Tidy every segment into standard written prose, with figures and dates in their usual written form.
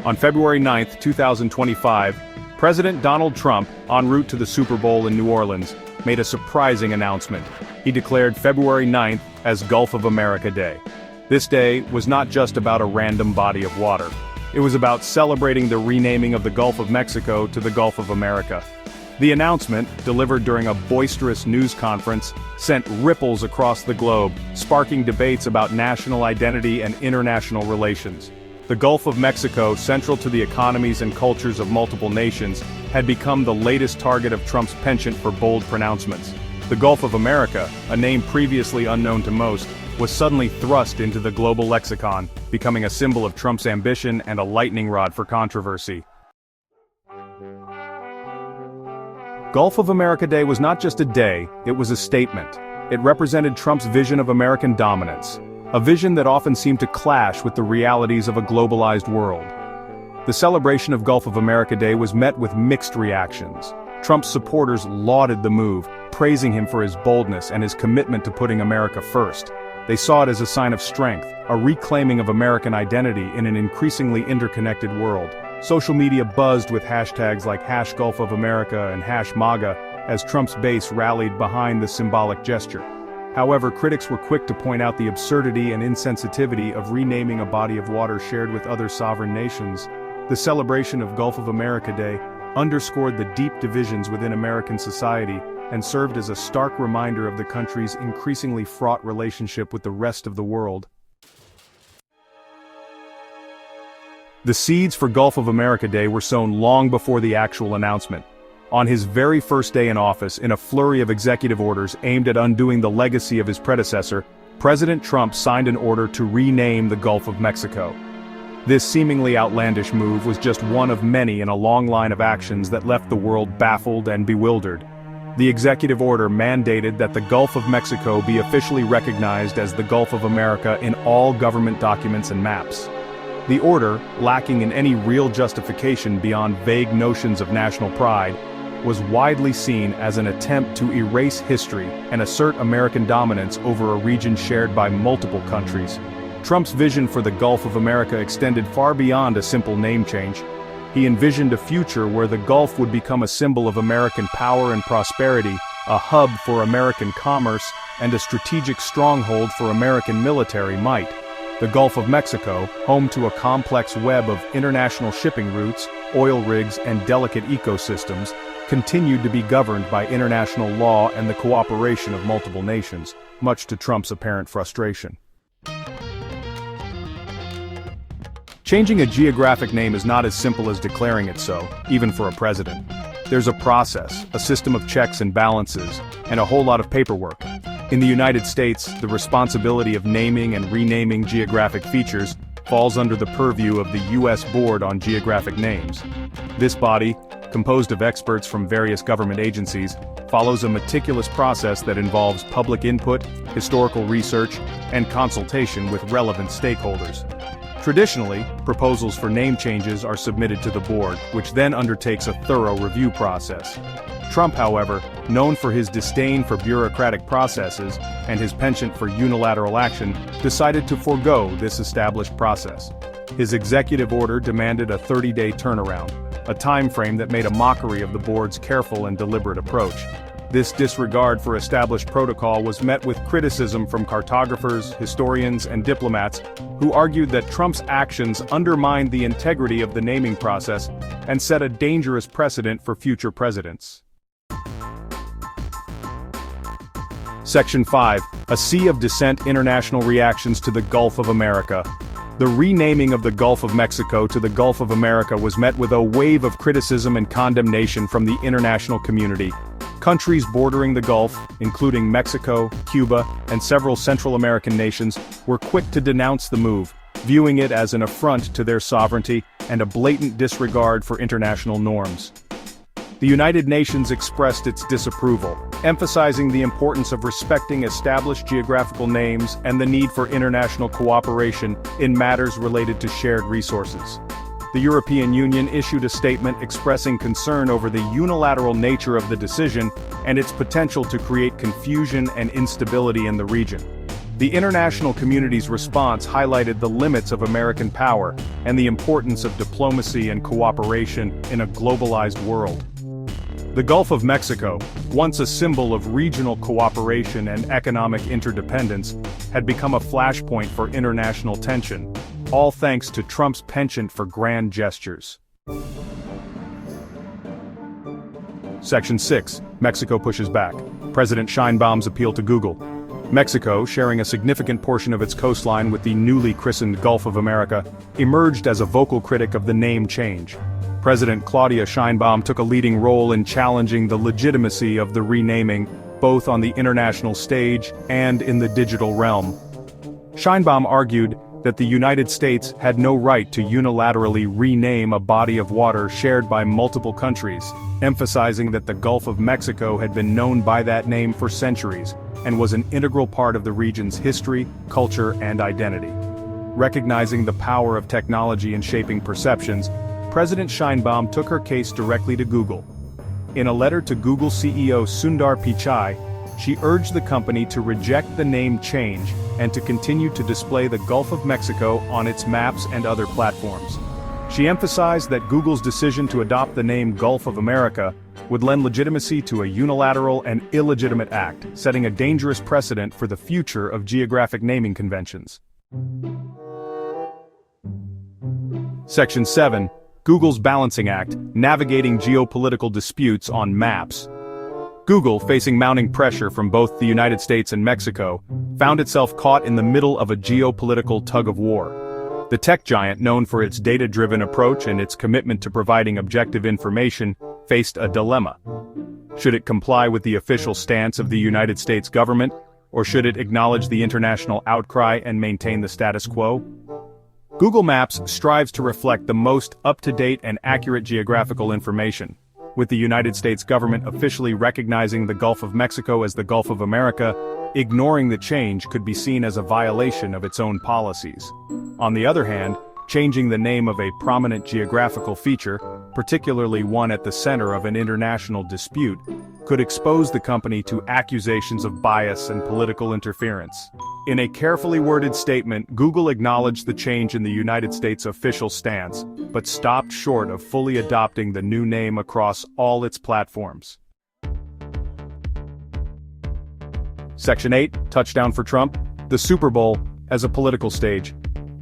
On February 9, 2025, President Donald Trump, en route to the Super Bowl in New Orleans, made a surprising announcement. He declared February 9th as Gulf of America Day. This day was not just about a random body of water. It was about celebrating the renaming of the Gulf of Mexico to the Gulf of America. The announcement, delivered during a boisterous news conference, sent ripples across the globe, sparking debates about national identity and international relations. The Gulf of Mexico, central to the economies and cultures of multiple nations, had become the latest target of Trump's penchant for bold pronouncements. The Gulf of America, a name previously unknown to most, was suddenly thrust into the global lexicon, becoming a symbol of Trump's ambition and a lightning rod for controversy. Gulf of America Day was not just a day, it was a statement. It represented Trump's vision of American dominance, a vision that often seemed to clash with the realities of a globalized world. The celebration of Gulf of America Day was met with mixed reactions. Trump's supporters lauded the move, praising him for his boldness and his commitment to putting America first. They saw it as a sign of strength, a reclaiming of American identity in an increasingly interconnected world. Social media buzzed with hashtags like #GulfOfAmerica and #MAGA as Trump's base rallied behind the symbolic gesture. However, critics were quick to point out the absurdity and insensitivity of renaming a body of water shared with other sovereign nations. The celebration of Gulf of America Day underscored the deep divisions within American society and served as a stark reminder of the country's increasingly fraught relationship with the rest of the world. The seeds for Gulf of America Day were sown long before the actual announcement. On his very first day in office, in a flurry of executive orders aimed at undoing the legacy of his predecessor, President Trump signed an order to rename the Gulf of Mexico. This seemingly outlandish move was just one of many in a long line of actions that left the world baffled and bewildered. The executive order mandated that the Gulf of Mexico be officially recognized as the Gulf of America in all government documents and maps. The order, lacking in any real justification beyond vague notions of national pride, was widely seen as an attempt to erase history and assert American dominance over a region shared by multiple countries. Trump's vision for the Gulf of America extended far beyond a simple name change. He envisioned a future where the Gulf would become a symbol of American power and prosperity, a hub for American commerce, and a strategic stronghold for American military might. The Gulf of Mexico, home to a complex web of international shipping routes, oil rigs, and delicate ecosystems, continued to be governed by international law and the cooperation of multiple nations, much to Trump's apparent frustration. Changing a geographic name is not as simple as declaring it so, even for a president. There's a process, a system of checks and balances, and a whole lot of paperwork. In the United States, the responsibility of naming and renaming geographic features falls under the purview of the U.S. Board on Geographic Names. This body, composed of experts from various government agencies, follows a meticulous process that involves public input, historical research, and consultation with relevant stakeholders. Traditionally, proposals for name changes are submitted to the board, which then undertakes a thorough review process. Trump, however, known for his disdain for bureaucratic processes and his penchant for unilateral action, decided to forego this established process. His executive order demanded a 30-day turnaround, a time frame that made a mockery of the board's careful and deliberate approach. This disregard for established protocol was met with criticism from cartographers, historians, and diplomats who argued that Trump's actions undermined the integrity of the naming process and set a dangerous precedent for future presidents. Section 5. A sea of dissent. International reactions to the Gulf of America. The renaming of the Gulf of Mexico to the Gulf of America was met with a wave of criticism and condemnation from the international community. Countries bordering the Gulf, including Mexico, Cuba, and several Central American nations, were quick to denounce the move, viewing it as an affront to their sovereignty and a blatant disregard for international norms. The United Nations expressed its disapproval, emphasizing the importance of respecting established geographical names and the need for international cooperation in matters related to shared resources. The European Union issued a statement expressing concern over the unilateral nature of the decision and its potential to create confusion and instability in the region. The international community's response highlighted the limits of American power and the importance of diplomacy and cooperation in a globalized world. The Gulf of Mexico, once a symbol of regional cooperation and economic interdependence, had become a flashpoint for international tension, all thanks to Trump's penchant for grand gestures. Section 6. Mexico pushes back. President Sheinbaum's appeal to Google. Mexico, sharing a significant portion of its coastline with the newly christened Gulf of America, emerged as a vocal critic of the name change. President Claudia Sheinbaum took a leading role in challenging the legitimacy of the renaming, both on the international stage and in the digital realm. Sheinbaum argued that the United States had no right to unilaterally rename a body of water shared by multiple countries, emphasizing that the Gulf of Mexico had been known by that name for centuries, and was an integral part of the region's history, culture, and identity. Recognizing the power of technology in shaping perceptions, President Sheinbaum took her case directly to Google. In a letter to Google CEO Sundar Pichai, she urged the company to reject the name change and to continue to display the Gulf of Mexico on its maps and other platforms. She emphasized that Google's decision to adopt the name Gulf of America would lend legitimacy to a unilateral and illegitimate act, setting a dangerous precedent for the future of geographic naming conventions. Section 7. Google's Balancing Act, Navigating Geopolitical Disputes on Maps. Google, facing mounting pressure from both the United States and Mexico, found itself caught in the middle of a geopolitical tug-of-war. The tech giant, known for its data-driven approach and its commitment to providing objective information, faced a dilemma. Should it comply with the official stance of the United States government, or should it acknowledge the international outcry and maintain the status quo? Google Maps strives to reflect the most up-to-date and accurate geographical information, with the United States government officially recognizing the Gulf of Mexico as the Gulf of America. Ignoring the change could be seen as a violation of its own policies. On the other hand, changing the name of a prominent geographical feature, particularly one at the center of an international dispute, could expose the company to accusations of bias and political interference. In a carefully worded statement, Google acknowledged the change in the United States' official stance, but stopped short of fully adopting the new name across all its platforms. Section 8, Touchdown for Trump, the Super Bowl as a political stage.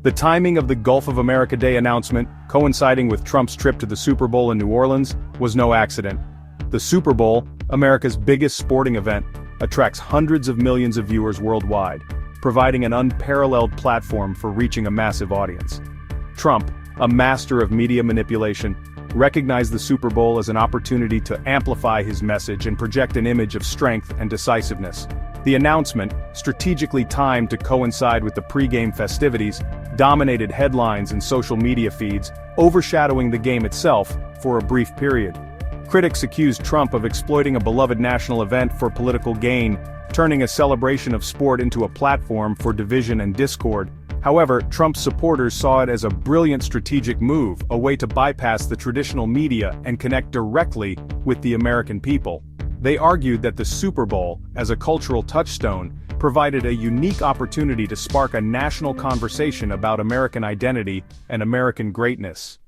The timing of the Gulf of America Day announcement, coinciding with Trump's trip to the Super Bowl in New Orleans, was no accident. The Super Bowl, America's biggest sporting event, attracts hundreds of millions of viewers worldwide, providing an unparalleled platform for reaching a massive audience. Trump, a master of media manipulation, recognized the Super Bowl as an opportunity to amplify his message and project an image of strength and decisiveness. The announcement, strategically timed to coincide with the pre-game festivities, dominated headlines and social media feeds, overshadowing the game itself for a brief period. Critics accused Trump of exploiting a beloved national event for political gain, turning a celebration of sport into a platform for division and discord. However, Trump's supporters saw it as a brilliant strategic move, a way to bypass the traditional media and connect directly with the American people. They argued that the Super Bowl, as a cultural touchstone, provided a unique opportunity to spark a national conversation about American identity and American greatness.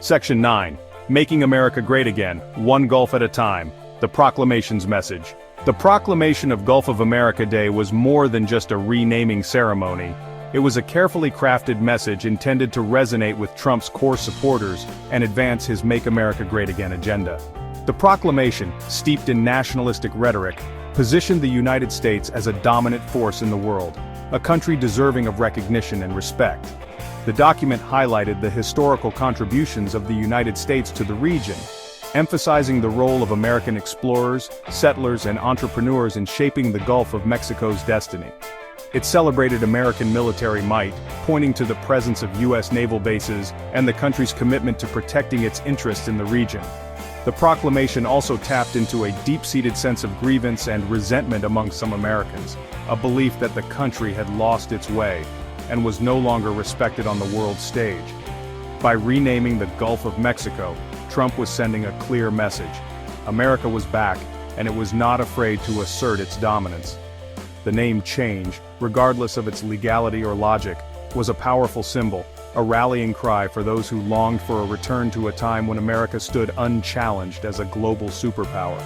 Section 9. Making America Great Again, One Gulf at a Time. The Proclamation's Message. The proclamation of Gulf of America Day was more than just a renaming ceremony. It was a carefully crafted message intended to resonate with Trump's core supporters and advance his Make America Great Again agenda. The proclamation, steeped in nationalistic rhetoric, positioned the United States as a dominant force in the world, a country deserving of recognition and respect. The document highlighted the historical contributions of the United States to the region, emphasizing the role of American explorers, settlers, and entrepreneurs in shaping the Gulf of Mexico's destiny. It celebrated American military might, pointing to the presence of U.S. naval bases and the country's commitment to protecting its interests in the region. The proclamation also tapped into a deep-seated sense of grievance and resentment among some Americans, a belief that the country had lost its way and was no longer respected on the world stage. By renaming the Gulf of Mexico, Trump was sending a clear message. America was back, and it was not afraid to assert its dominance. The name Change, regardless of its legality or logic, was a powerful symbol, a rallying cry for those who longed for a return to a time when America stood unchallenged as a global superpower.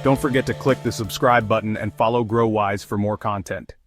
Don't forget to click the subscribe button and follow GrowWise for more content.